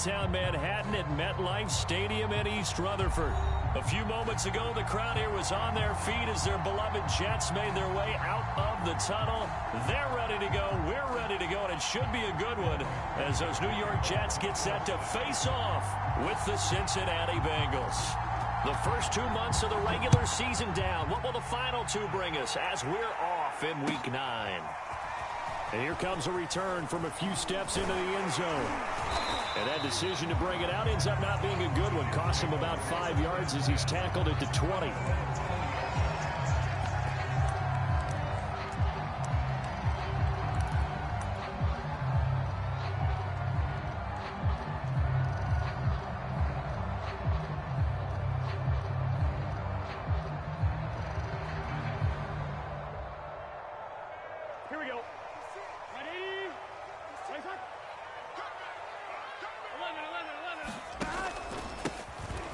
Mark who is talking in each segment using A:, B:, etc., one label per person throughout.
A: downtown Manhattan at MetLife Stadium in East Rutherford. A few moments ago, the crowd here was on their feet as their beloved Jets made their way out of the tunnel. They're ready to go. We're ready to go, and it should be a good one as those New York Jets get set to face off with the Cincinnati Bengals. The first 2 months of the regular season down. What will the final two bring us as we're off in Week 9? And here comes a return from a few steps into the end zone. And that decision to bring it out ends up not being a good one. Costs him about 5 yards as he's tackled at the 20.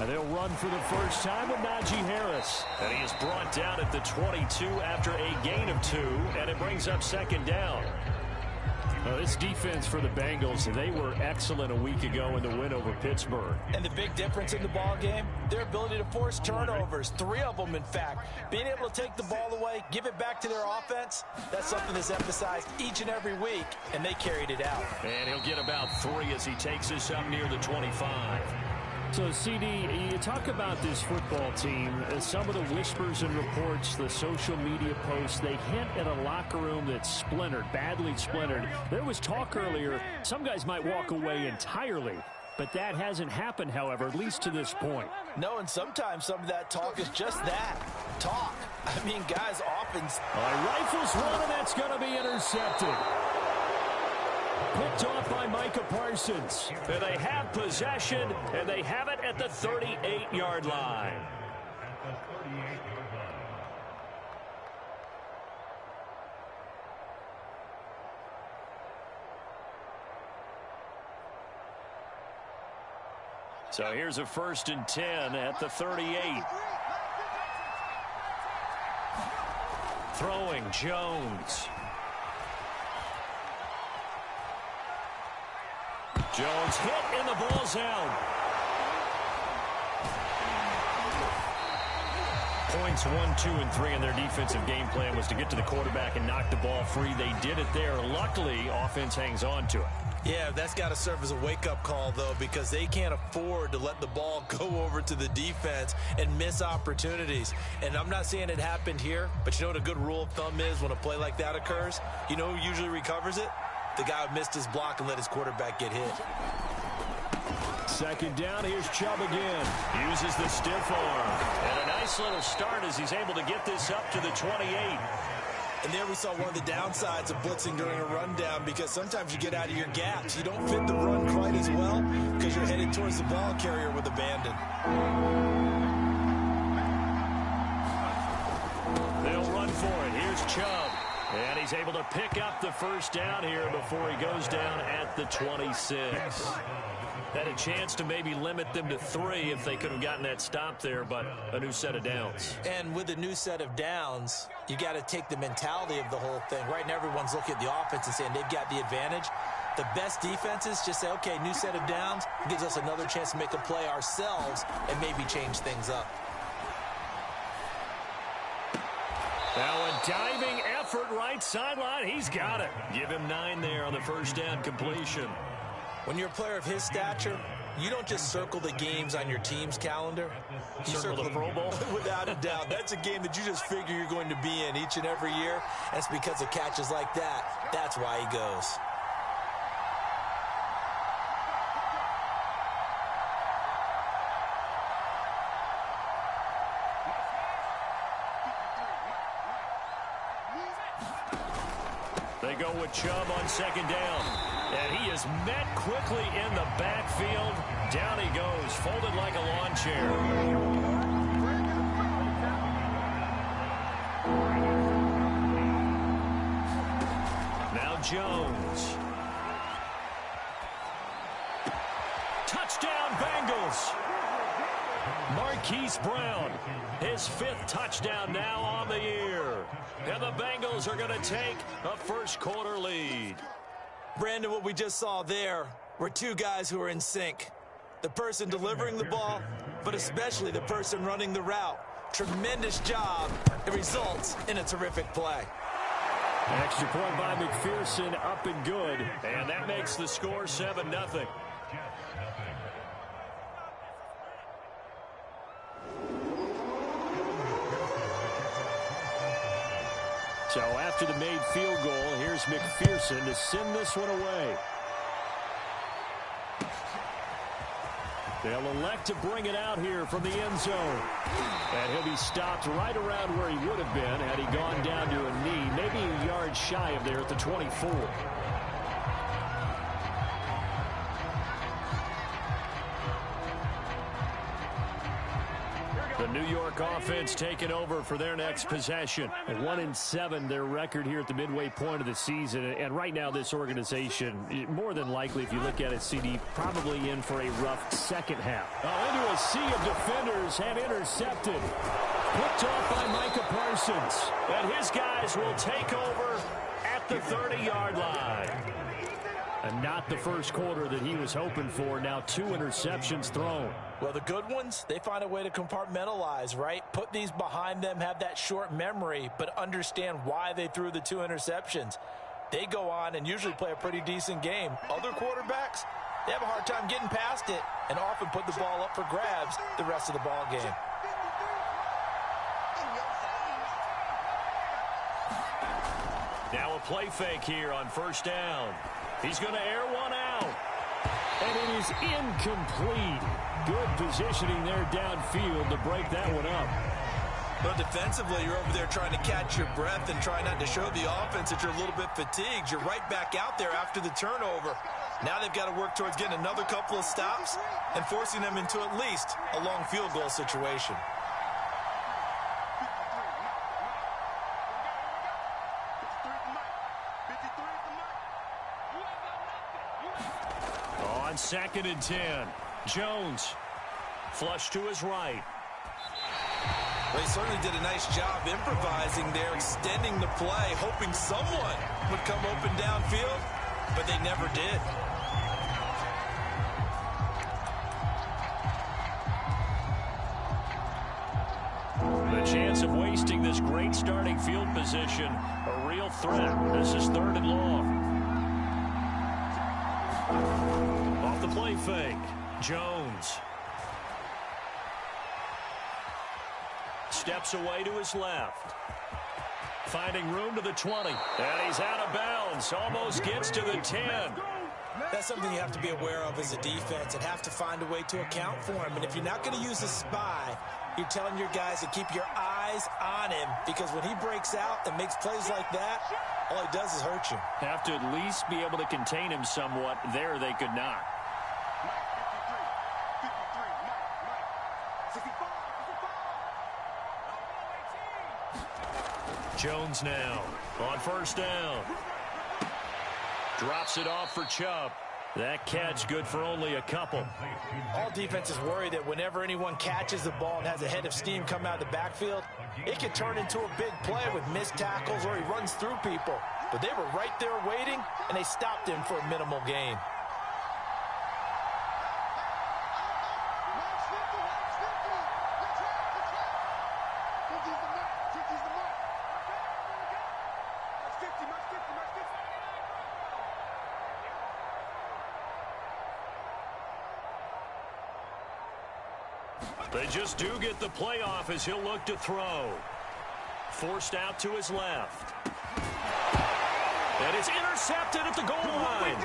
A: And they'll run for the first time with Najee Harris. And he is brought down at the 22 after a gain of 2, and it brings up second down. This defense for the Bengals, they were excellent a week ago in the win over Pittsburgh.
B: And the big difference in the ball game, their ability to force turnovers, 3 of them in fact. Being able to take the ball away, give it back to their offense, that's something that's emphasized each and every week, and they carried it out.
A: And he'll get about 3 as he takes this up near the 25. So, CD, you talk about this football team, some of the whispers and reports, the social media posts, they hint at a locker room that's splintered, badly splintered. There was talk earlier, some guys might walk away entirely, but that hasn't happened, however, at least to this point.
B: No, and sometimes some of that talk is just that, talk. I mean, guys often...
A: Rifles one, and that's going to be intercepted. Picked off by Micah Parsons. And they have possession, and they have it at the 38-yard line. So here's a 1st and 10 at the 38. Throwing Jones. Jones hit and the ball's out. Points 1, 2, and 3 in their defensive game plan was to get to the quarterback and knock the ball free. They did it there. Luckily, offense hangs on to it.
B: Yeah, that's got to serve as a wake-up call, though, because they can't afford to let the ball go over to the defense and miss opportunities. And I'm not saying it happened here, but you know what a good rule of thumb is when a play like that occurs? You know who usually recovers it? The guy who missed his block and let his quarterback get hit.
A: Second down, here's Chubb again. Uses the stiff arm. And a nice little start as he's able to get this up to the 28.
B: And there we saw one of the downsides of blitzing during a rundown, because sometimes you get out of your gaps. You don't fit the run quite as well because you're headed towards the ball carrier with abandon.
A: They'll run for it. Here's Chubb. And he's able to pick up the first down here before he goes down at the 26. Had a chance to maybe limit them to 3 if they could have gotten that stop there, but a new set of downs.
B: And with a new set of downs, you got to take the mentality of the whole thing. Right now, everyone's looking at the offense and saying they've got the advantage. The best defenses just say, okay, new set of downs gives us another chance to make a play ourselves and maybe change things up.
A: Now a diving effort right sideline. He's got it. Give him 9 there on the first down completion.
B: When you're a player of his stature, you don't just circle the games on your team's calendar.
A: You circle the Pro Bowl?
B: Without a doubt. That's a game that you just figure you're going to be in each and every year. That's because of catches like that. That's why he goes.
A: They go with Chubb on second down. And he is met quickly in the backfield. Down he goes, folded like a lawn chair. Now Jones. Touchdown Bengals. Marquise Brown, his 5th touchdown now on the year. And the Bengals are going to take a first quarter lead.
B: Brandon, what we just saw there were two guys who are in sync. The person delivering the ball, but especially the person running the route. Tremendous job. It results in a terrific play.
A: Extra point by McPherson, up and good. And that makes the score 7-0. So after the made field goal, here's McPherson to send this one away. They'll elect to bring it out here from the end zone. And he'll be stopped right around where he would have been had he gone down to a knee, maybe a yard shy of there at the 24. The New York offense taking over for their next possession. 1-7, their record here at the midway point of the season. And right now, this organization, more than likely, if you look at it, CD, probably in for a rough second half. Into a sea of defenders and intercepted. Picked off by Micah Parsons. And his guys will take over at the 30-yard line. And not the first quarter that he was hoping for. Now 2 interceptions thrown.
B: Well, the good ones, they find a way to compartmentalize, right? Put these behind them, have that short memory, but understand why they threw the 2 interceptions. They go on and usually play a pretty decent game. Other quarterbacks, they have a hard time getting past it and often put the ball up for grabs the rest of the ball game.
A: Now a play fake here on first down. He's going to air one out. And it is incomplete. Good positioning there downfield to break that one up.
B: But defensively, you're over there trying to catch your breath and try not to show the offense that you're a little bit fatigued. You're right back out there after the turnover. Now they've got to work towards getting another couple of stops and forcing them into at least a long field goal situation.
A: On 2nd and 10, Jones flush to his right.
B: They certainly did a nice job improvising there, extending the play, hoping someone would come open downfield, but they never did.
A: The chance of wasting this great starting field position, a real threat. This is 3rd and long. Off the play fake, Jones. Steps away to his left. Finding room to the 20. And he's out of bounds. Almost gets to the 10.
B: That's something you have to be aware of as a defense and have to find a way to account for him. And if you're not going to use a spy, you're telling your guys to keep your eyes on him, because when he breaks out and makes plays like that, all he does is hurt you.
A: Have to at least be able to contain him somewhat. There they could not. Jones now on first down. Drops it off for Chubb. That catch good for only a couple.
B: All defenses worry that whenever anyone catches the ball and has a head of steam come out of the backfield, it can turn into a big play with missed tackles or he runs through people. But they were right there waiting, and they stopped him for a minimal gain.
A: They just do get the play off as he'll look to throw. Forced out to his left. And it's intercepted at the goal line.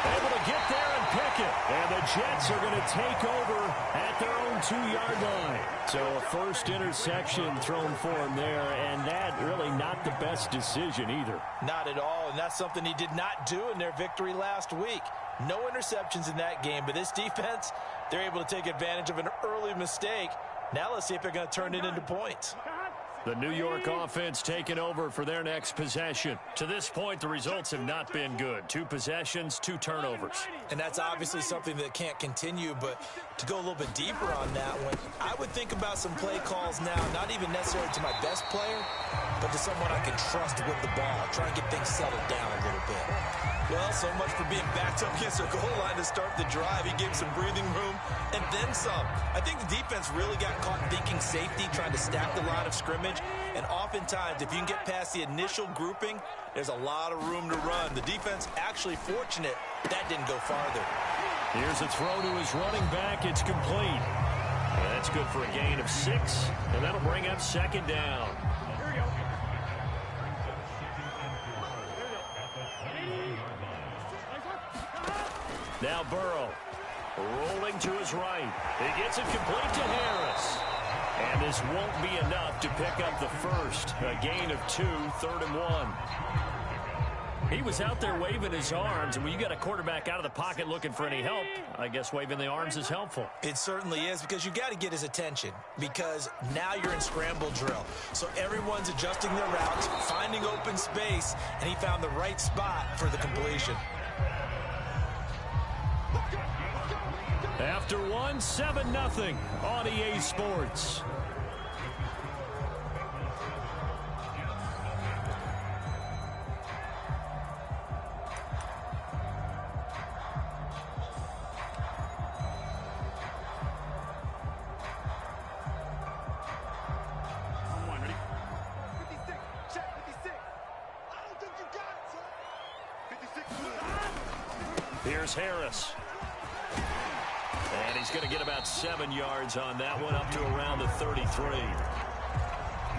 A: Able to get there and pick it. And the Jets are going to take over at their own 2-yard line. So a first interception thrown for him there, and that really not the best decision either.
B: Not at all, and that's something he did not do in their victory last week. No interceptions in that game, but this defense, they're able to take advantage of an early mistake. Now let's see if they're going to turn it into points.
A: The New York offense taking over for their next possession. To this point, the results have not been good. 2 possessions, 2 turnovers.
B: And that's obviously something that can't continue, but to go a little bit deeper on that one, I would think about some play calls now, not even necessarily to my best player, but to someone I can trust with the ball. Try and get things settled down a little bit. Well, so much for being backed up against their goal line to start the drive. He gave some breathing room and then some. I think the defense really got caught thinking safety, trying to stack the line of scrimmage. And oftentimes, if you can get past the initial grouping, there's a lot of room to run. The defense actually fortunate that didn't go farther.
A: Here's a throw to his running back. It's complete. That's good for a gain of 6, and that'll bring up second down. Now Burrow rolling to his right. He gets it complete to Harris. And this won't be enough to pick up the first. A gain of 2, 3rd and 1. He was out there waving his arms, and when you got a quarterback out of the pocket looking for any help, I guess waving the arms is helpful.
B: It certainly is, because you got to get his attention, because now you're in scramble drill. So everyone's adjusting their routes, finding open space, and he found the right spot for the completion.
A: After 1, 7-0 on EA Sports. Here's Harris. And he's going to get about 7 yards on that one, up to around the 33.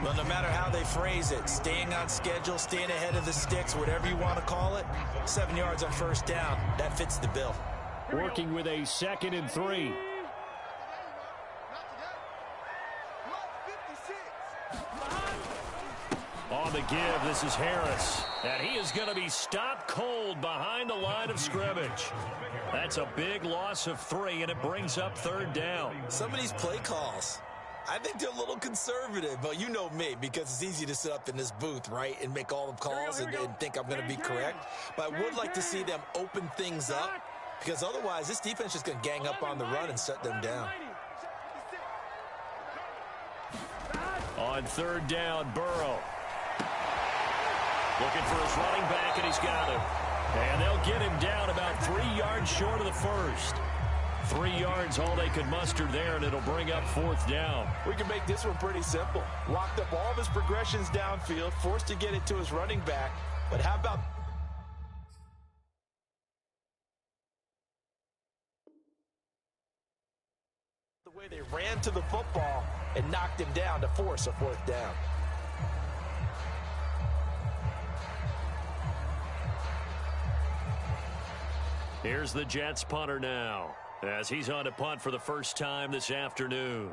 B: Well, no matter how they phrase it, staying on schedule, staying ahead of the sticks, whatever you want to call it, 7 yards on first down, that fits the bill.
A: Working with a 2nd and 3. On the give, this is Harris. And he is going to be stopped cold behind the line of scrimmage. That's a big loss of 3, and it brings up 3rd down.
B: Some of these play calls, I think they're a little conservative, but you know me, because it's easy to sit up in this booth, right, and make all the calls and think I'm going to be correct. But I would like to see them open things up, because otherwise this defense is just going to gang up on the run and shut them down.
A: On 3rd down, Burrow. Looking for his running back, and he's got him. And they'll get him down about 3 yards short of the first. 3 yards, all they could muster there, and it'll bring up 4th down.
B: We can make this one pretty simple. Locked up all of his progressions downfield, forced to get it to his running back. But how about the way they ran to the football and knocked him down to force a 4th down?
A: Here's the Jets punter now, as he's on to punt for the first time this afternoon.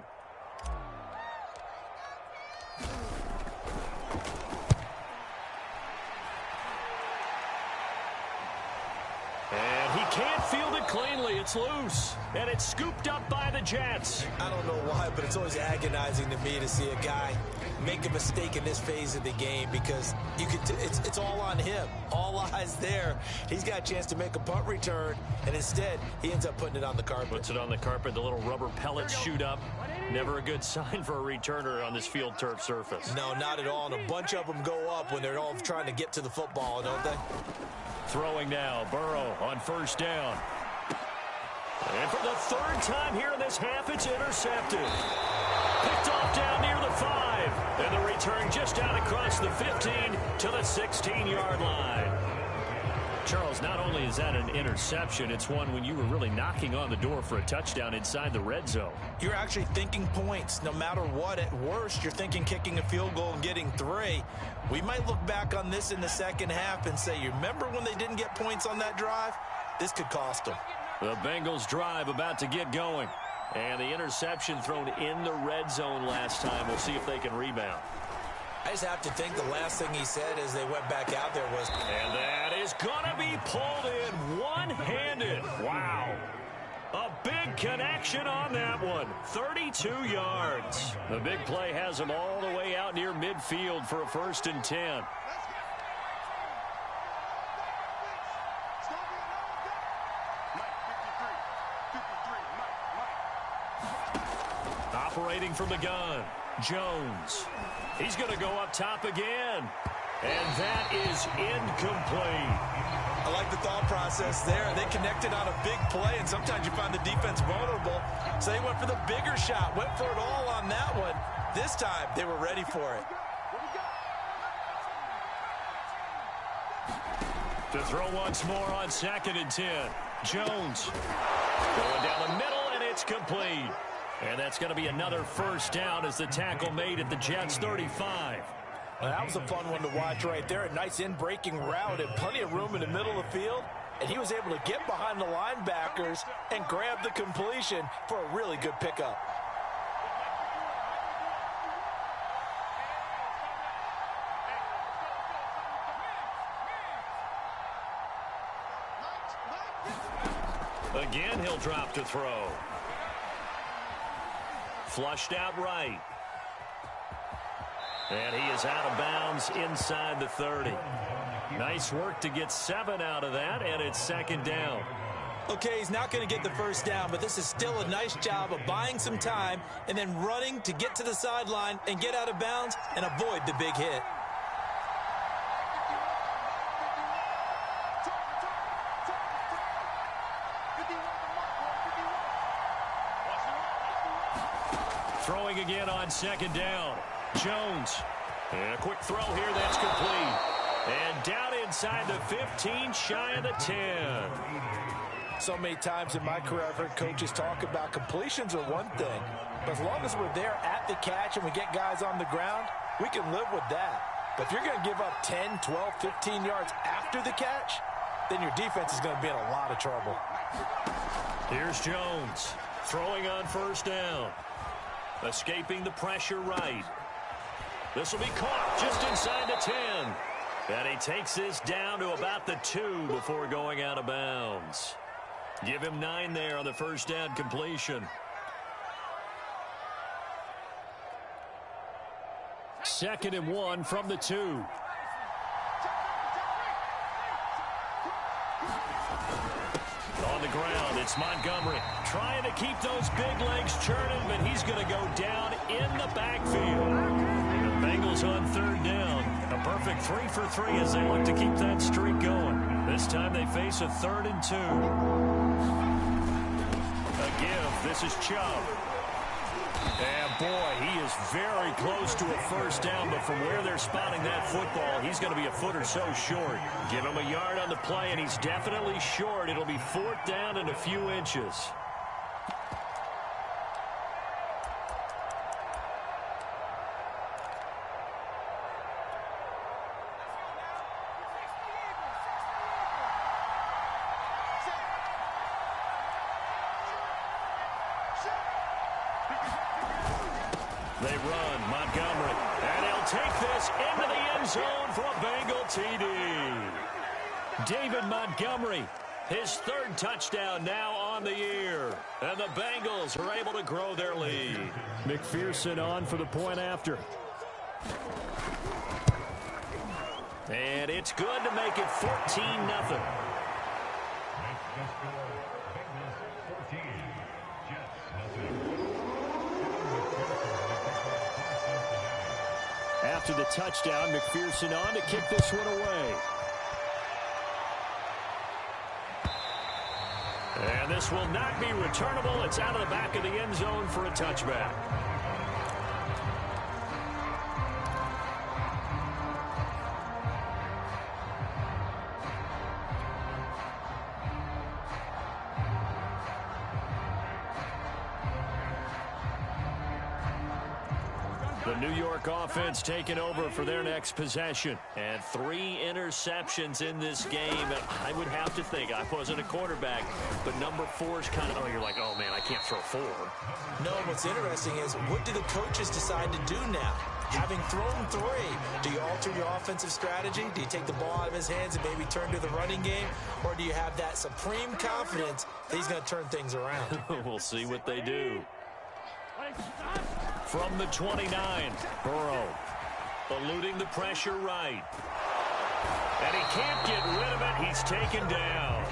A: And he can't field it cleanly. It's loose, and it's scooped up by the Jets.
B: I don't know why, but it's always agonizing to me to see a guy make a mistake in this phase of the game, because you could it's all on him. All eyes there. He's got a chance to make a punt return, and instead he ends up putting it on the carpet.
A: Puts it on the carpet. The little rubber pellets shoot up. Never a good sign for a returner on this field turf surface.
B: No, not at all. And a bunch of them go up when they're all trying to get to the football, don't they?
A: Throwing now, Burrow on 1st down. And for the 3rd time here in this half, it's intercepted. Picked off down near the 5. And the return just out across the 15 to the 16-yard line. Charles, not only is that an interception, it's one when you were really knocking on the door for a touchdown inside the red zone.
B: You're actually thinking points. No matter what, at worst, you're thinking kicking a field goal and getting 3. We might look back on this in the second half and say, you remember when they didn't get points on that drive? This could cost them.
A: The Bengals drive about to get going. And the interception thrown in the red zone last time. We'll see if they can rebound.
B: I just have to think the last thing he said as they went back out there was...
A: And that is going to be pulled in one-handed. Wow. A big connection on that one. 32 yards. The big play has him all the way out near midfield for a 1st and 10. Operating from the gun, Jones. He's going to go up top again. And that is incomplete.
B: I like the thought process there. They connected on a big play, and sometimes you find the defense vulnerable. So they went for the bigger shot, went for it all on that one. This time, they were ready for it.
A: To throw once more on 2nd and 10. Jones going down the middle, and it's complete. And that's going to be another first down as the tackle made at the Jets' 35.
B: Well, that was a fun one to watch right there. A nice in-breaking route and plenty of room in the middle of the field. And he was able to get behind the linebackers and grab the completion for a really good pickup.
A: Again, he'll drop to throw. Flushed out right. And he is out of bounds inside the 30. Nice work to get 7 out of that, and it's 2nd down.
B: Okay, he's not going to get the first down, but this is still a nice job of buying some time and then running to get to the sideline and get out of bounds and avoid the big hit.
A: Throwing again on 2nd down. Jones. And a quick throw here that's complete. And down inside the 15, shy of the 10.
B: So many times in my career I've heard coaches talk about completions are one thing, but as long as we're there at the catch and we get guys on the ground, we can live with that. But if you're going to give up 10, 12, 15 yards after the catch, then your defense is going to be in a lot of trouble.
A: Here's Jones throwing on first down. Escaping the pressure right. This will be caught just inside the 10. And he takes this down to about the 2 before going out of bounds. Give him 9 there on the first down completion. 2nd and 1 from the 2. On the ground, it's Montgomery trying to keep those big legs churning, but he's going to go down in the backfield. The Bengals on 3rd down. A perfect 3 for 3 as they look to keep that streak going. This time they face a 3rd and 2. A give. This is Chubb. And boy, he is very close to a first down, but from where they're spotting that football, he's going to be a foot or so short. Give him a yard on the play, and he's definitely short. It'll be 4th down and a few inches. They run, Montgomery, and he'll take this into the end zone for a Bengal TD. David Montgomery, his 3rd touchdown now on the year. And the Bengals are able to grow their lead. McPherson on for the point after. And it's good to make it 14-0. After the touchdown, McPherson on to kick this one away. And this will not be returnable. It's out of the back of the end zone for a touchback. The New York offense taking over for their next possession. And 3 interceptions in this game. And I would have to think, I wasn't a quarterback, but number 4 is kind of, you're like, oh, man, I can't throw 4.
B: No, what's interesting is, what do the coaches decide to do now? Having thrown 3, do you alter your offensive strategy? Do you take the ball out of his hands and maybe turn to the running game? Or do you have that supreme confidence that he's going to turn things around?
A: We'll see what they do. From the 29, Burrow eluding the pressure right. And he can't get rid of it. He's taken down.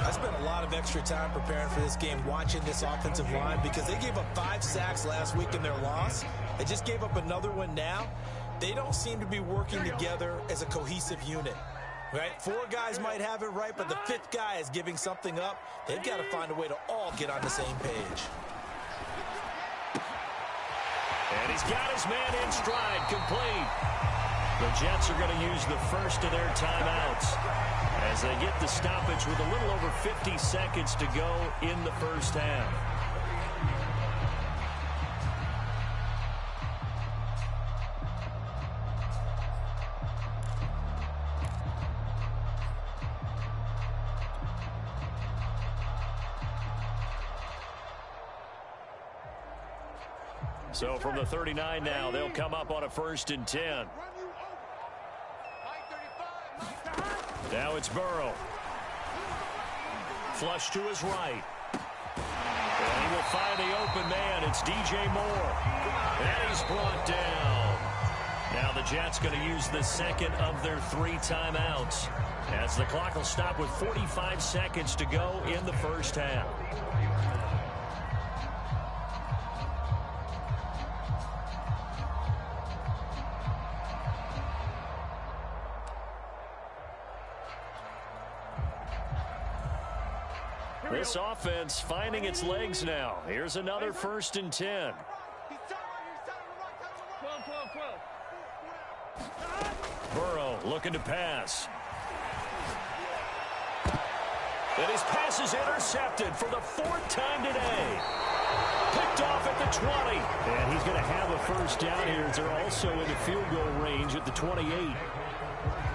B: I spent a lot of extra time preparing for this game, watching this offensive line, because they gave up 5 sacks last week in their loss. They just gave up another one now. They don't seem to be working together as a cohesive unit. Right? 4 guys might have it right, but the 5th guy is giving something up. They've got to find a way to all get on the same page.
A: And he's got his man in stride, complete. The Jets are going to use the first of their timeouts as they get the stoppage with a little over 50 seconds to go in the first half. So from the 39 now, they'll come up on a 1st and 10. Now it's Burrow. Flush to his right. And he will find the open man. It's DJ Moore. And he's brought down. Now the Jets going to use the second of their 3 timeouts, as the clock will stop with 45 seconds to go in the first half. This offense finding its legs now. Here's another 1st and 10. Burrow looking to pass. And his pass is intercepted for the 4th time today. Picked off at the 20. And he's going to have a first down here. They're also in the field goal range at the 28.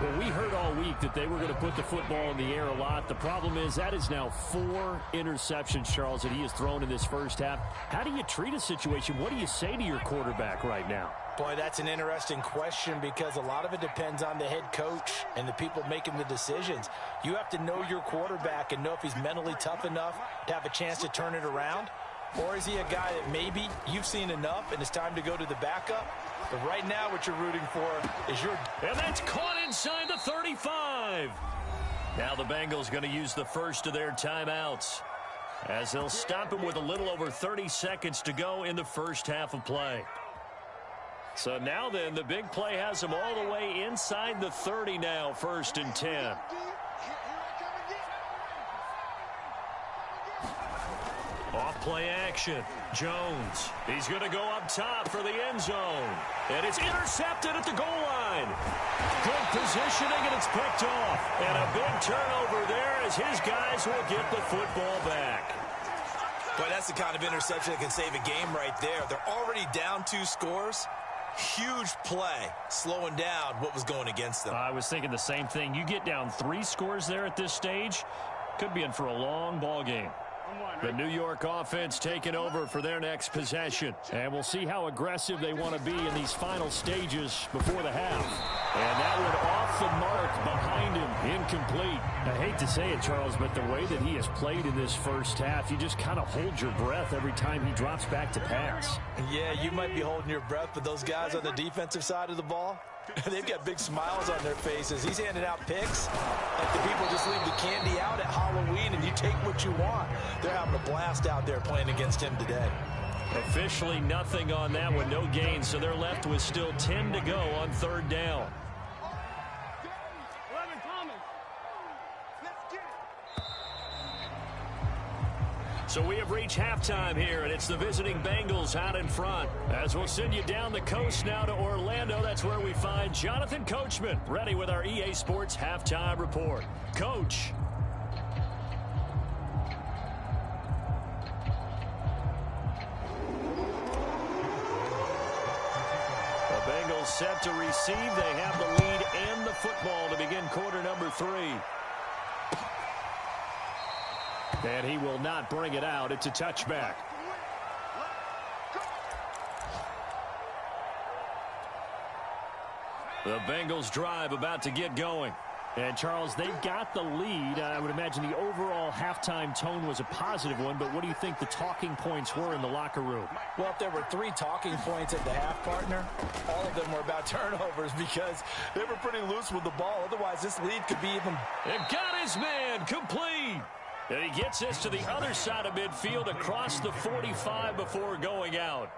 A: Well, we heard all week that they were going to put the football in the air a lot. The problem is that is now 4 interceptions, Charles, that he has thrown in this first half. How do you treat a situation? What do you say to your quarterback right now?
B: Boy, that's an interesting question, because a lot of it depends on the head coach and the people making the decisions. You have to know your quarterback and know if he's mentally tough enough to have a chance to turn it around. Or is he a guy that maybe you've seen enough and it's time to go to the backup? But right now what you're rooting for is your...
A: And that's caught inside the 35. Now the Bengals going to use the first of their timeouts, as they'll stop him with a little over 30 seconds to go in the first half of play. So now then, the big play has him all the way inside the 30 now, 1st and 10. Off play action. Jones. He's going to go up top for the end zone. And it's intercepted at the goal line. Good positioning, and it's picked off. And a big turnover there as his guys will get the football back.
B: Boy, that's the kind of interception that can save a game right there. They're already down 2 scores. Huge play, slowing down what was going against them.
A: I was thinking the same thing. You get down 3 scores there at this stage, could be in for a long ball game. The New York offense taking over for their next possession. And we'll see how aggressive they want to be in these final stages before the half. And that one off the mark behind him, incomplete. I hate to say it, Charles, but the way that he has played in this first half, you just kind of hold your breath every time he drops back to pass.
B: Yeah, you might be holding your breath, but those guys on the defensive side of the ball, they've got big smiles on their faces. He's handing out picks like the people just leave the candy out at Halloween and you take what you want. They're having a blast out there playing against him today.
A: Officially nothing on that one, no gain, so they're left with still 10 to go on 3rd down. So we have reached halftime here, and it's the visiting Bengals out in front. As we'll send you down the coast now to Orlando, that's where we find Jonathan Coachman, ready with our EA Sports Halftime Report. Coach. The Bengals set to receive. They have the lead and the football to begin quarter number 3. And he will not bring it out. It's a touchback. The Bengals drive about to get going. And, Charles, they've got the lead. I would imagine the overall halftime tone was a positive one, but what do you think the talking points were in the locker room?
B: Well, if there were 3 talking points at the half, partner, all of them were about turnovers because they were pretty loose with the ball. Otherwise, this lead could be even...
A: And got his man complete. And he gets this to the other side of midfield across the 45 before going out.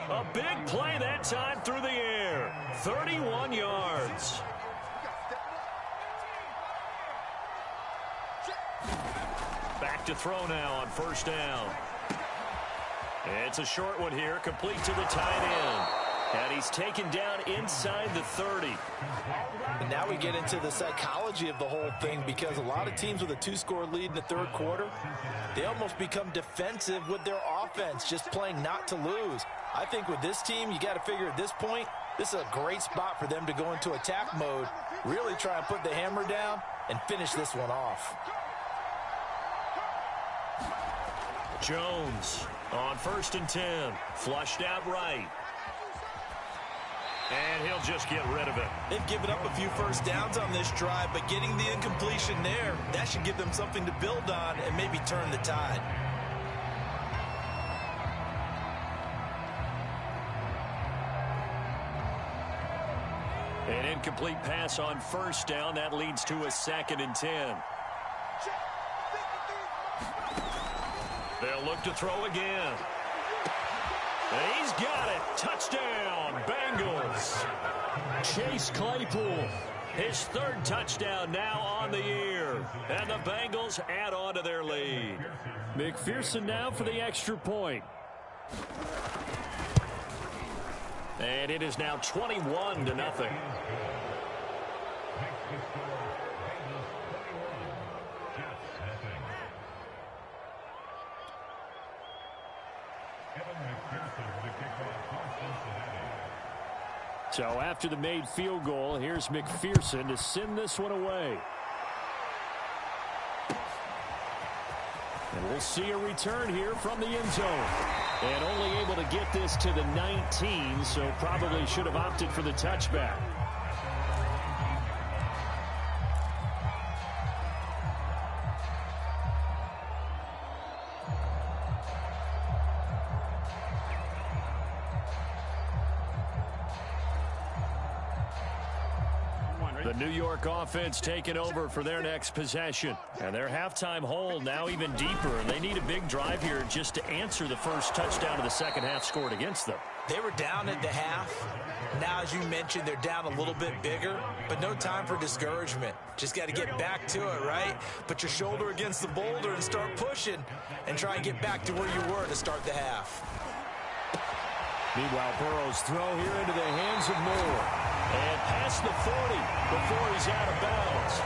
A: A big play that time through the air. 31 yards. to throw now on first down. It's a short one here, complete to the tight end. And he's taken down inside the 30.
B: And now we get into the psychology of the whole thing, because a lot of teams with a 2-score lead in the third quarter, they almost become defensive with their offense, just playing not to lose. I think with this team, you got to figure at this point, this is a great spot for them to go into attack mode, really try and put the hammer down and finish this one off.
A: Jones on 1st and 10, flushed out right. And he'll just get rid of it.
B: They've given up a few first downs on this drive, but getting the incompletion there, that should give them something to build on and maybe turn the tide.
A: An incomplete pass on first down. That leads to a 2nd and 10. They'll look to throw again. And he's got it. Touchdown, Bengals. Chase Claypool, his 3rd touchdown now on the year. And the Bengals add on to their lead. McPherson now for the extra point. And it is now 21-0. So after the made field goal, here's McPherson to send this one away. And we'll see a return here from the end zone. And only able to get this to the 19, so probably should have opted for the touchback. The New York offense taking over for their next possession. And their halftime hole now even deeper. And they need a big drive here just to answer the first touchdown of the second half scored against them.
B: They were down at the half. Now, as you mentioned, they're down a little bit bigger, but no time for discouragement. Just got to get back to it, right? Put your shoulder against the boulder and start pushing and try and get back to where you were to start the half.
A: Meanwhile, Burrow's throw here into the hands of Moore. And past the 40 before he's out of bounds.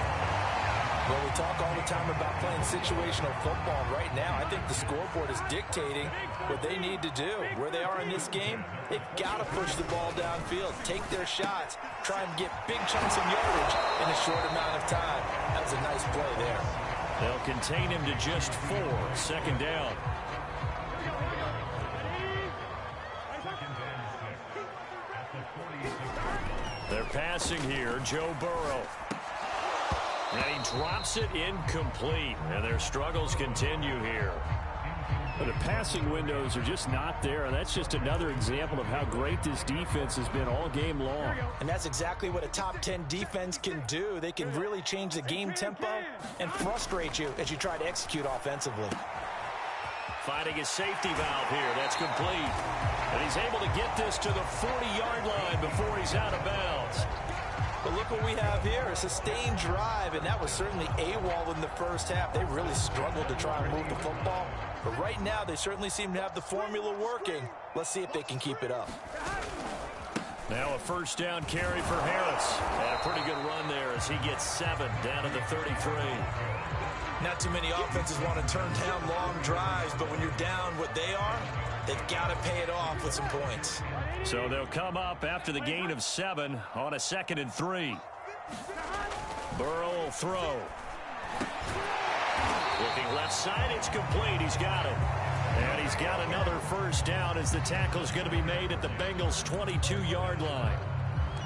B: Well, we talk all the time about playing situational football. Right now, I think the scoreboard is dictating what they need to do. Where they are in this game, they've got to push the ball downfield, take their shots, try and get big chunks of yardage in a short amount of time. That was a nice play there.
A: They'll contain him to just 4. 2nd down. They're passing here, Joe Burrow. And he drops it incomplete. And their struggles continue here. But the passing windows are just not there. And that's just another example of how great this defense has been all game long.
B: And that's exactly what a top 10 defense can do. They can really change the game tempo and frustrate you as you try to execute offensively.
A: Finding a safety valve here. That's complete. And he's able to get this to the 40-yard line before he's out of bounds.
B: But look what we have here, a sustained drive, and that was certainly AWOL in the first half. They really struggled to try and move the football. But right now, they certainly seem to have the formula working. Let's see if they can keep it up.
A: Now a first down carry for Harris. And a pretty good run there as he gets 7 down to the 33.
B: Not too many offenses want to turn down long drives, but when you're down what they are, they've got to pay it off with some points.
A: So they'll come up after the gain of 7 on a 2nd and 3. Burrow will throw. Looking left side, it's complete. He's got it. And he's got another first down as the tackle's going to be made at the Bengals' 22-yard line.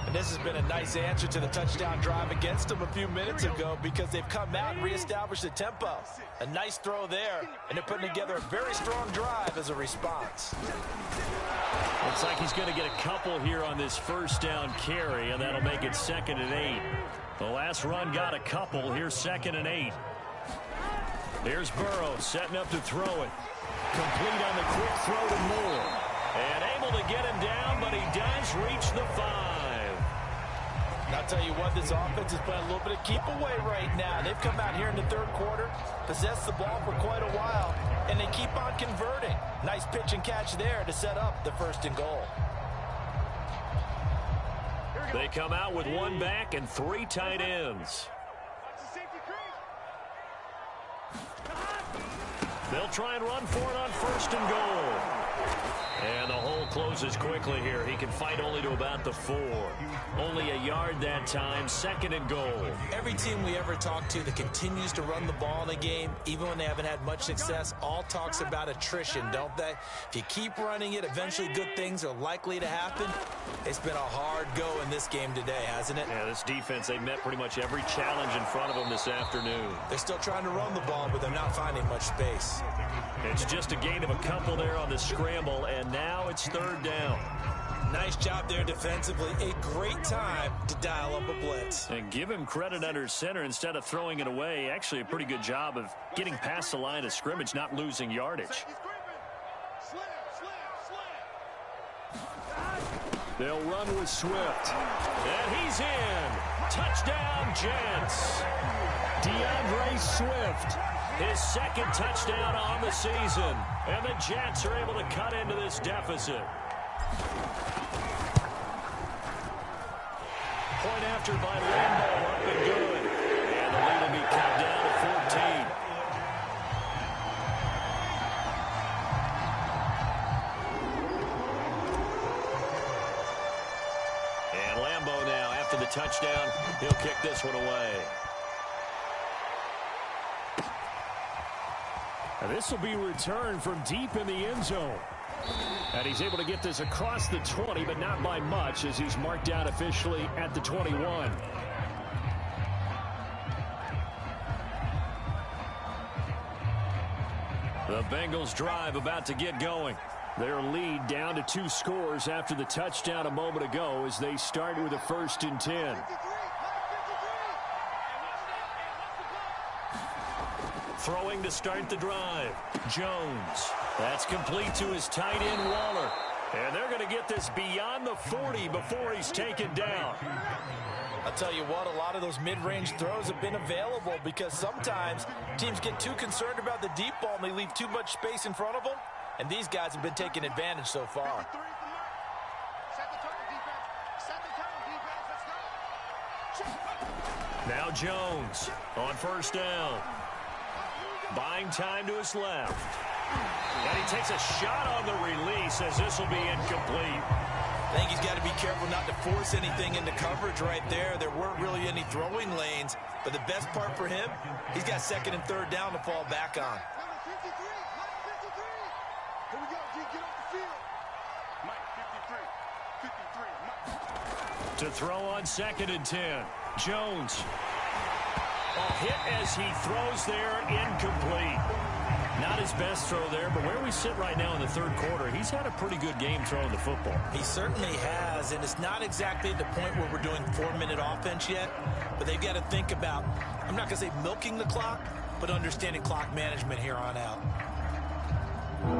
B: And this has been a nice answer to the touchdown drive against them a few minutes ago, because they've come out and reestablished the tempo. A nice throw there, and they're putting together a very strong drive as a response.
A: Looks like he's going to get a couple here on this first down carry, and that'll make it 2nd and 8. The last run got a couple. Here's 2nd and 8. Here's Burrow setting up to throw it. Complete on the quick throw to Moore. And able to get him down, but he does reach the 5.
B: I'll tell you what, this offense is playing a little bit of keep away right now. They've come out here in the third quarter, possessed the ball for quite a while, and they keep on converting. Nice pitch and catch there to set up the first and goal.
A: They come out with one back and 3 tight ends. They'll try and run for it on first and goal. And the hole closes quickly here. He can fight only to about the 4. Only a yard that time, second and goal.
B: Every team we ever talk to that continues to run the ball in a game, even when they haven't had much success, all talks about attrition, don't they? If you keep running it, eventually good things are likely to happen. It's been a hard go in this game today, hasn't it?
A: Yeah, this defense, they met pretty much every challenge in front of them this afternoon.
B: They're still trying to run the ball, but they're not finding much space.
A: It's just a gain of a couple there on the scramble, and now it's third down.
B: Nice job there defensively. A great time to dial up a blitz.
A: And give him credit under center instead of throwing it away. Actually, a pretty good job of getting past the line of scrimmage, not losing yardage. They'll run with Swift. And he's in. Touchdown, Jets. DeAndre Swift. His second touchdown on the season. And the Jets are able to cut into this deficit. Point after by Lambeau, up and good. And the lead will be cut down to 14. And Lambeau now, after the touchdown, he'll kick this one away. This will be returned from deep in the end zone. And he's able to get this across the 20, but not by much, as he's marked out officially at the 21. The Bengals drive about to get going. Their lead down to 2 scores after the touchdown a moment ago as they start with a 1st and 10. Throwing to start the drive. Jones. That's complete to his tight end, Waller. And they're going to get this beyond the 40 before he's taken down.
B: I'll tell you what, a lot of those mid-range throws have been available because sometimes teams get too concerned about the deep ball and they leave too much space in front of them. And these guys have been taking advantage so far.
A: Now Jones on first down. Buying time to his left. And he takes a shot on the release as this will be incomplete.
B: I think he's got to be careful not to force anything into coverage right there. There weren't really any throwing lanes. But the best part for him, he's got 2nd and 3rd down to fall back on.
A: To throw on 2nd and 10. Jones. A hit as he throws there, incomplete. Not his best throw there, but where we sit right now in the 3rd quarter, he's had a pretty good game throwing the football.
B: He certainly has, and it's not exactly at the point where we're doing 4-minute offense yet, but they've got to think about, I'm not going to say milking the clock, but understanding clock management here on out.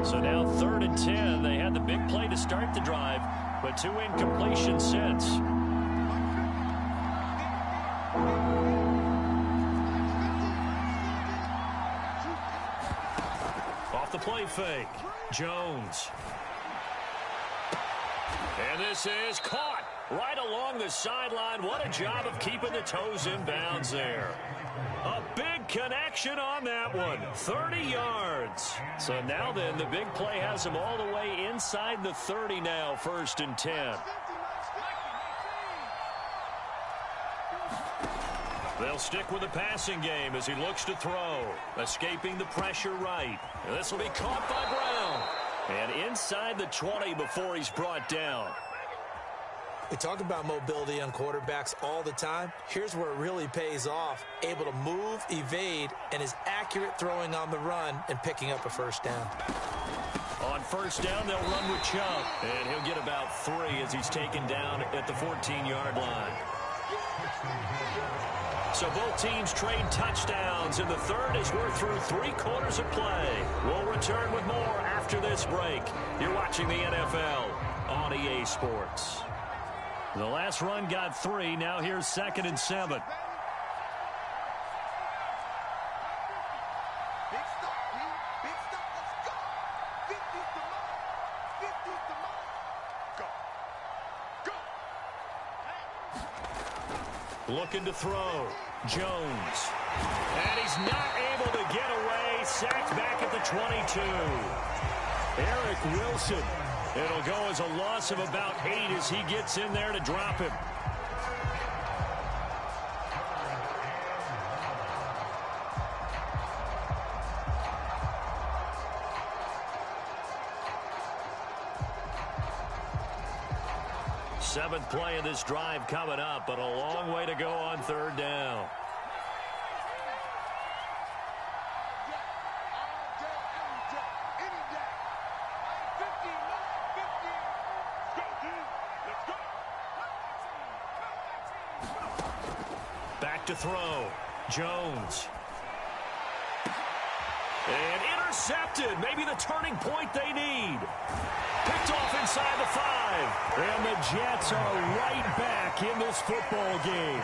A: So now 3rd and 10. They had the big play to start the drive, but 2 incompletions since. Off the play fake. Jones. And this is caught right along the sideline. What a job of keeping the toes in bounds there. A big connection on that one. 30 yards. So now then, the big play has him all the way inside the 30 now, 1st and 10. They'll stick with the passing game as he looks to throw. Escaping the pressure right. This will be caught by Brown. And inside the 20 before he's brought down.
B: We talk about mobility on quarterbacks all the time. Here's where it really pays off. Able to move, evade, and is accurate throwing on the run and picking up a 1st down.
A: On 1st down, they'll run with Chubb. And he'll get about 3 as he's taken down at the 14-yard line. So both teams trade touchdowns in the 3rd as we're through 3 quarters of play. We'll return with more after this break. You're watching the NFL on EA Sports. The last run got 3. Now here's 2nd and 7. Looking to throw. Jones. And he's not able to get away. Sacked back at the 22. Eric Wilson. It'll go as a loss of about 8 as he gets in there to drop him. Seventh play of this drive coming up, but a long way to go on 3rd down. Back to throw. Jones. And intercepted. Maybe the turning point they need. Picked off inside the 5. And the Jets are right back in this football game.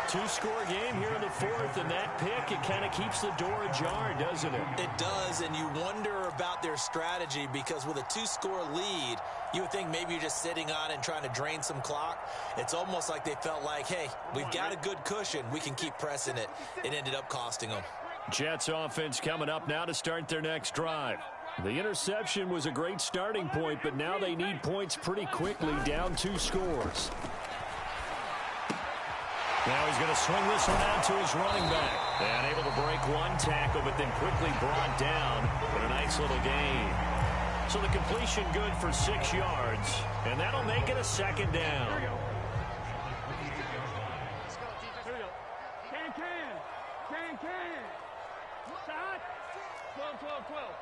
A: 2-score game here in the 4th, and that pick, it kind of keeps the door ajar, doesn't it?
B: It does, and you wonder about their strategy because with a 2-score lead, you would think maybe you're just sitting on it and trying to drain some clock. It's almost like they felt like, hey, we've got a good cushion. We can keep pressing it. It ended up costing them.
A: Jets offense coming up now to start their next drive. The interception was a great starting point, but now they need points pretty quickly, down 2 scores. Now he's going to swing this one out to his running back. And able to break 1 tackle, but then quickly brought down. But a nice little gain. So the completion good for 6 yards. And that'll make it a 2nd down.
C: Here we go. Can. Shot. 12.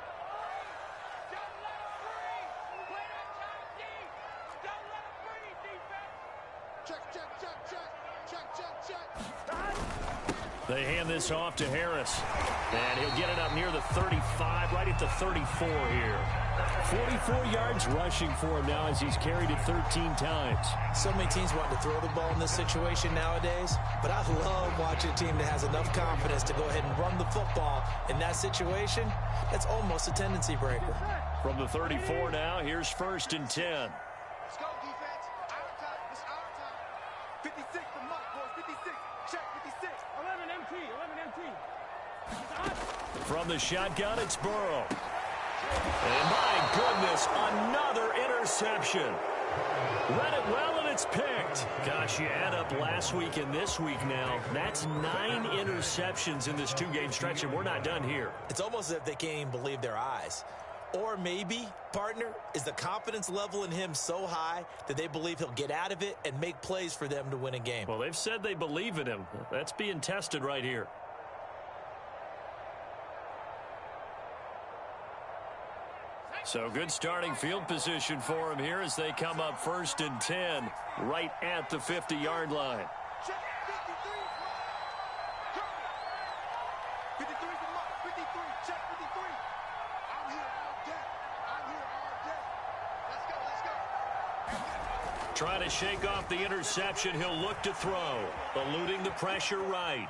A: They hand this off to Harris. And he'll get it up near the 35, right at the 34 here. 44 yards rushing for him now as he's carried it 13 times.
B: So many teams want to throw the ball in this situation nowadays, but I love watching a team that has enough confidence to go ahead and run the football in that situation. That's almost a tendency breaker.
A: From the 34 now, here's 1st and 10.
C: Let's go, defense. Our time. It's our time. 56, the mark, boys. 56. Check 56. 11 MT.
A: From the shotgun, it's Burrow. And my goodness, another interception. Read it well, and it's picked. Gosh, you add up last week and this week now. That's 9 interceptions in this 2-game stretch, and we're not done here.
B: It's almost as if they can't even believe their eyes. Or maybe, partner, is the confidence level in him so high that they believe he'll get out of it and make plays for them to win a game.
A: Well, they've said they believe in him. That's being tested right here. So good starting field position for him here as they come up 1st and 10 right at the 50-yard line.
C: Check 53. 53 is the mark. 53. Check 53. I'm here all day. Let's go.
A: Trying to shake off the interception. He'll look to throw. Eluding the pressure right.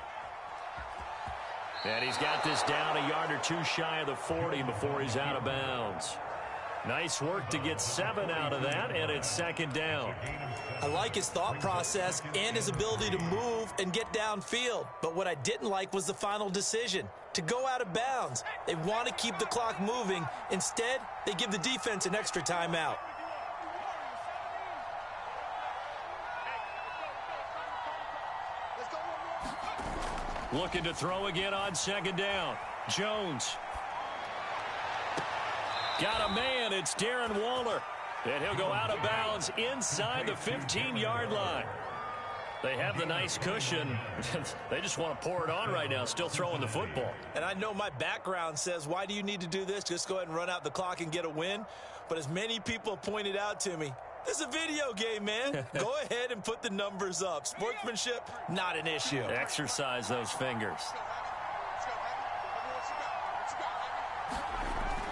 A: And he's got this down a yard or 2 shy of the 40 before he's out of bounds. Nice work to get 7 out of that, and it's 2nd down.
B: I like his thought process and his ability to move and get downfield. But what I didn't like was the final decision, to go out of bounds. They want to keep the clock moving. Instead, they give the defense an extra timeout.
A: Looking to throw again on 2nd down. Jones. Got a man. It's Darren Waller. And he'll go out of bounds inside the 15-yard line. They have the nice cushion. They just want to pour it on right now, still throwing the football.
B: And I know my background says, why do you need to do this? Just go ahead and run out the clock and get a win. But as many people pointed out to me, this is a video game, man. Go ahead and put the numbers up. Sportsmanship, not an issue.
A: Exercise those fingers.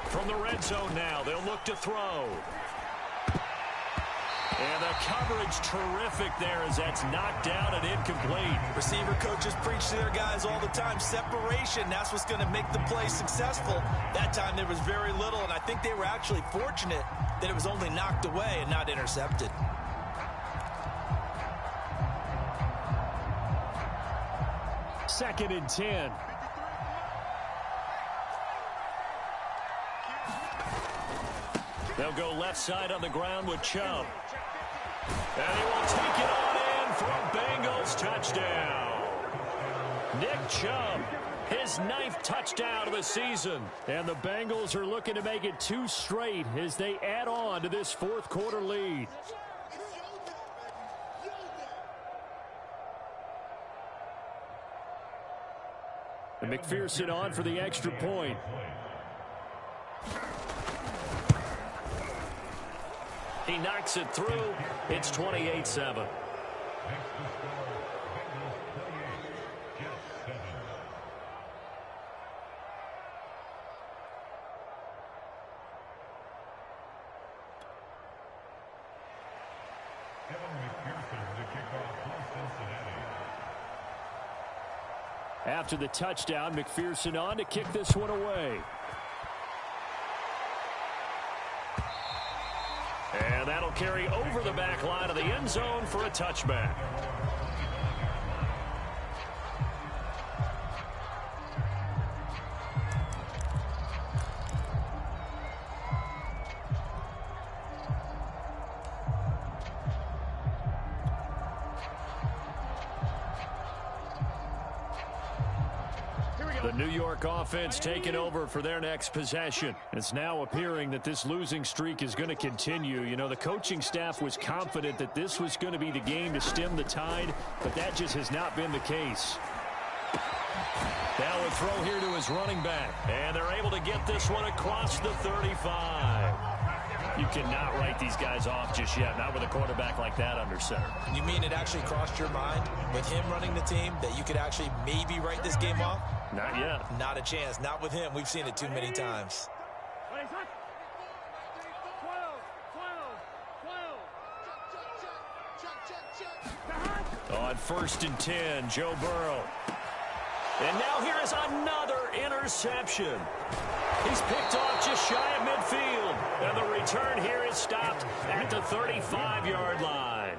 A: From the red zone now, they'll look to throw. And the coverage terrific there as that's knocked down and incomplete.
B: Receiver coaches preach to their guys all the time. Separation, that's what's going to make the play successful. That time there was very little, and I think they were actually fortunate that it was only knocked away and not intercepted.
A: Second and 10. They'll go left side on the ground with Chubb. And he will take it on in for a Bengals touchdown. Nick Chubb, his 9th touchdown of the season. And the Bengals are looking to make it 2 straight as they add on to this 4th quarter lead. And McPherson on for the extra point. He knocks it through. It's 28-7. After the touchdown, McPherson on to kick this one away. And that'll carry over the back line of the end zone for a touchback. The New York offense taking over for their next possession. It's now appearing that this losing streak is going to continue. You know, the coaching staff was confident that this was going to be the game to stem the tide, but that just has not been the case. Now a throw here to his running back, and they're able to get this one across the 35. You cannot write these guys off just yet, not with a quarterback like that under center.
B: You mean it actually crossed your mind with him running the team that you could actually maybe write this game off?
A: Not yet.
B: Not a chance. Not with him. We've seen it too many times.
A: On 1st and 10, Joe Burrow. And now here is another interception. He's picked off just shy of midfield. And the return here is stopped at the 35-yard line.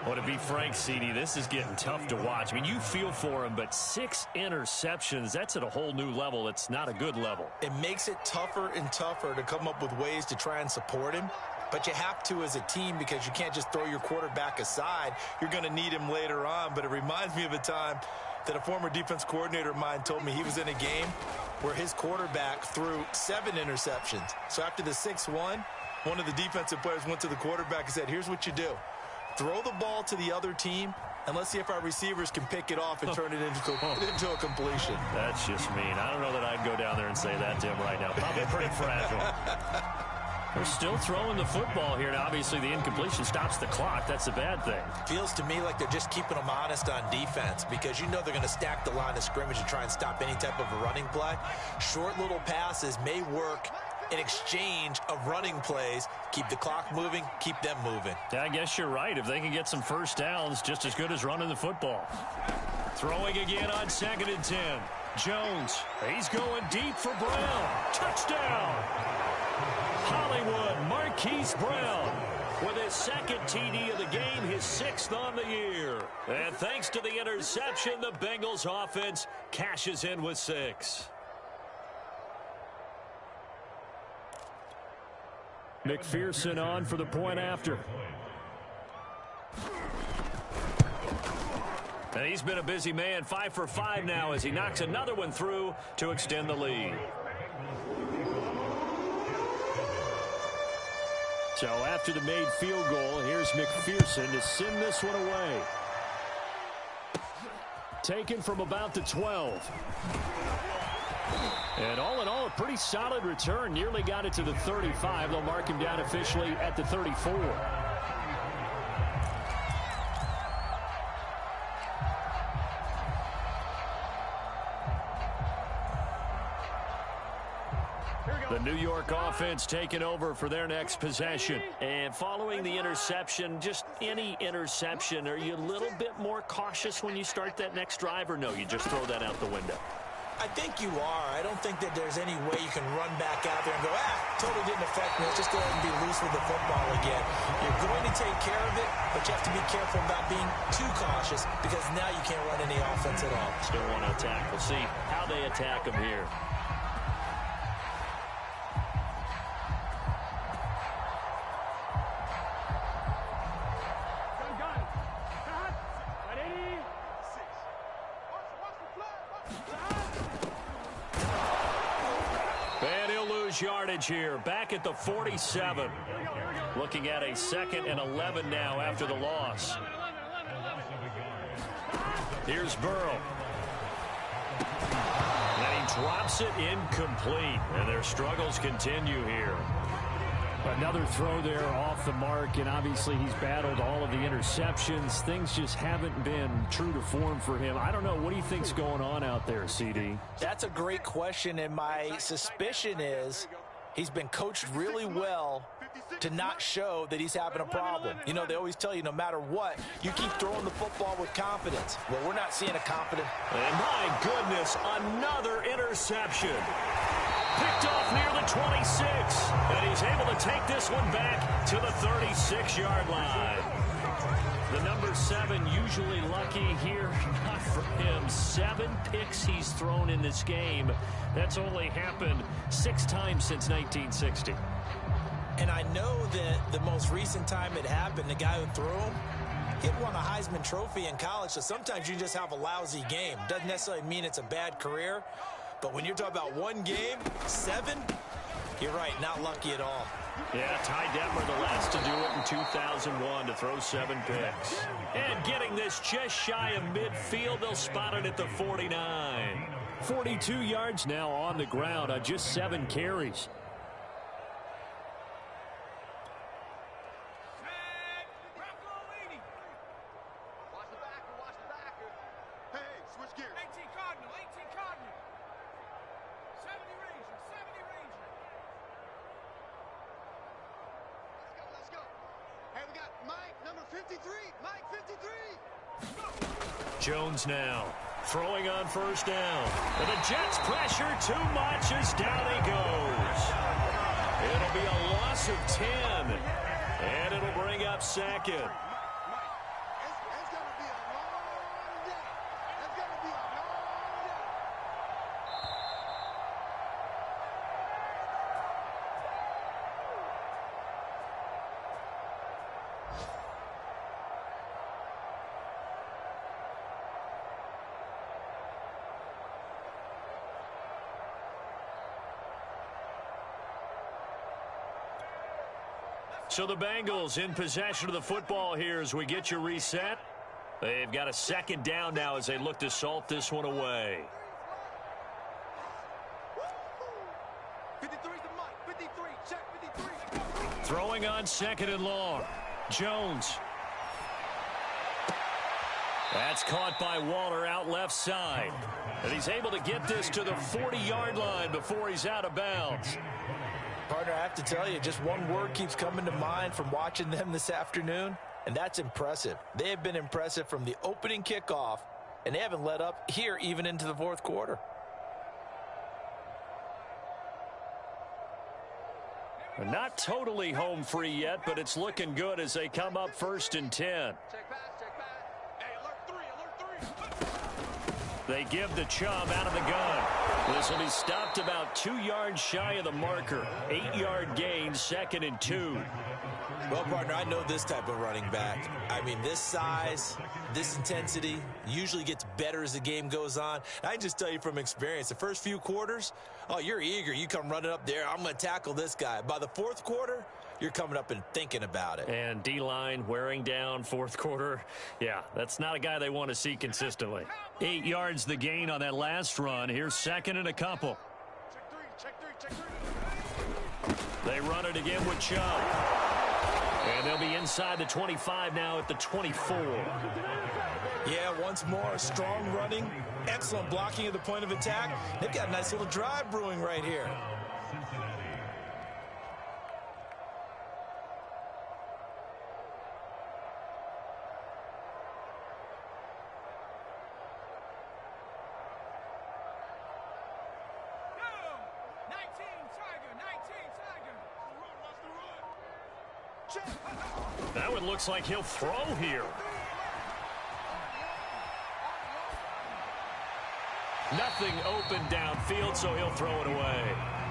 A: Well, to be frank, CD, this is getting tough to watch. I mean, you feel for him, but 6 interceptions, that's at a whole new level. It's not a good level.
B: It makes it tougher and tougher to come up with ways to try and support him. But you have to as a team because you can't just throw your quarterback aside. You're going to need him later on. But it reminds me of a time that a former defense coordinator of mine told me he was in a game where his quarterback threw 7 interceptions. So after the 6th one of the defensive players went to the quarterback and said, here's what you do. Throw the ball to the other team, and let's see if our receivers can pick it off and turn it into a completion.
A: That's just mean. I don't know that I'd go down there and say that to him right now. Probably pretty fragile. They're still throwing the football here. Now, obviously, the incompletion stops the clock. That's a bad thing.
B: Feels to me like they're just keeping them honest on defense because you know they're going to stack the line of scrimmage and try and stop any type of a running play. Short little passes may work in exchange of running plays. Keep the clock moving, keep them moving.
A: Yeah, I guess you're right. If they can get some first downs, just as good as running the football. Throwing again on 2nd and 10. Jones, he's going deep for Brown. Touchdown! Hollywood Marquise Brown with his 2nd TD of the game, his 6th on the year. And thanks to the interception, the Bengals offense cashes in with 6. McPherson on for the point after. And he's been a busy man, 5 for 5 now as he knocks another one through to extend the lead. So after the made field goal, here's McPherson to send this one away. Taken from about the 12. And all in all, a pretty solid return. Nearly got it to the 35. They'll mark him down officially at the 34. The New York offense taking over for their next possession. And following the interception, just any interception, are you a little bit more cautious when you start that next drive, or no, you just throw that out the window?
B: I think you are. I don't think that there's any way you can run back out there and go, totally didn't affect me. Let's just go ahead and be loose with the football again. You're going to take care of it, but you have to be careful about being too cautious because now you can't run any offense at all.
A: Still want to attack. We'll see how they attack them here. And he'll lose yardage here. Back at the 47. Looking at a 2nd and 11 now after the loss. Here's Burrow. And he drops it incomplete. And their struggles continue here.
D: Another throw there off the mark, and obviously he's battled all of the interceptions. Things just haven't been true to form for him. I don't know. What do you think's going on out there, CD?
B: That's a great question, and my suspicion is he's been coached really well to not show that he's having a problem. You know, they always tell you no matter what, you keep throwing the football with confidence. Well, we're not seeing a confident.
A: And my goodness, another interception. Picked off near the 26, and he's able to take this one back to the 36-yard line. The number 7 usually lucky here, not for him. 7 picks he's thrown in this game. That's only happened 6 times since 1960.
B: And I know that the most recent time it happened, the guy who threw him, he won a Heisman Trophy in college, so sometimes you just have a lousy game. Doesn't necessarily mean it's a bad career. But when you're talking about one game, 7, you're right, not lucky at all.
A: Yeah, Ty Detmer, the last to do it in 2001 to throw 7 picks. And getting this just shy of midfield, they'll spot it at the 49.
D: 42 yards now on the ground on just 7 carries.
A: Jones now throwing on first down. And the Jets pressure too much as down he goes. It'll be a loss of 10. And it'll bring up 2nd. So the Bengals in possession of the football here as we get you reset. They've got a 2nd down now as they look to salt this one away.
C: 53's the mic. 53, check 53.
A: Throwing on 2nd and long. Jones. That's caught by Waller out left side. And he's able to get this to the 40-yard line before he's out of bounds.
B: Partner, I have to tell you, just one word keeps coming to mind from watching them this afternoon, and that's impressive. They have been impressive from the opening kickoff, and they haven't let up here even into the 4th quarter.
A: They're not totally home free yet, but it's looking good as they come up 1st and 10.
C: Check pass, check pass. Hey, alert 3, alert 3.
A: They give the Chubb out of the gun. This will be stopped about 2 yards shy of the marker. 8-yard gain, 2nd and 2.
B: Well, partner, I know this type of running back. I mean, this size, this intensity usually gets better as the game goes on. I can just tell you from experience, the first few quarters, oh, you're eager. You come running up there, I'm going to tackle this guy. By the 4th quarter, you're coming up and thinking about it.
A: And D-line wearing down 4th quarter. Yeah, that's not a guy they want to see consistently. 8 yards the gain on that last run. Here's 2nd and a couple.
C: Check 3.
A: They run it again with Chubb. And they'll be inside the 25 now at the 24.
B: Yeah, once more, strong running, excellent blocking at the point of attack. They've got a nice little drive brewing right here.
A: That one looks like he'll throw here. Nothing open downfield, so he'll throw it away.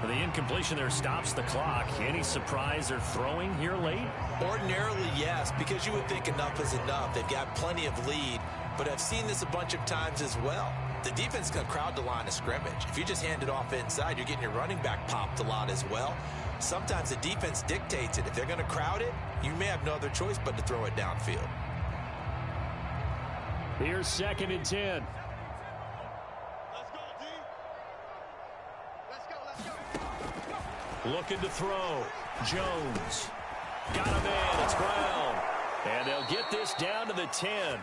A: The incompletion there stops the clock. Any surprise they're throwing here late?
B: Ordinarily, yes, because you would think enough is enough. They've got plenty of lead, but I've seen this a bunch of times as well. The defense can crowd the line of scrimmage. If you just hand it off inside, you're getting your running back popped a lot as well. Sometimes the defense dictates it. If they're going to crowd it, you may have no other choice but to throw it downfield.
D: Here's 2nd and 10.
A: Looking to throw. Jones. Got him in. It's Brown. And they'll get this down to the 10.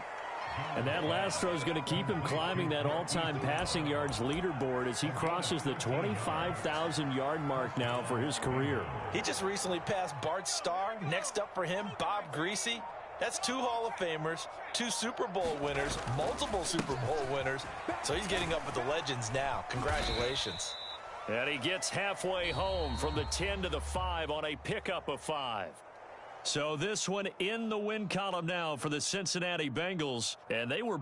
D: And that last throw is going to keep him climbing that all-time passing yards leaderboard as he crosses the 25,000-yard mark now for his career.
B: He just recently passed Bart Starr. Next up for him, Bob Greasy. That's 2 Hall of Famers, 2 Super Bowl winners, multiple Super Bowl winners. So he's getting up with the legends now. Congratulations.
A: And he gets halfway home from the 10 to the 5 on a pickup of 5. So this one in the win column now for the Cincinnati Bengals, and they were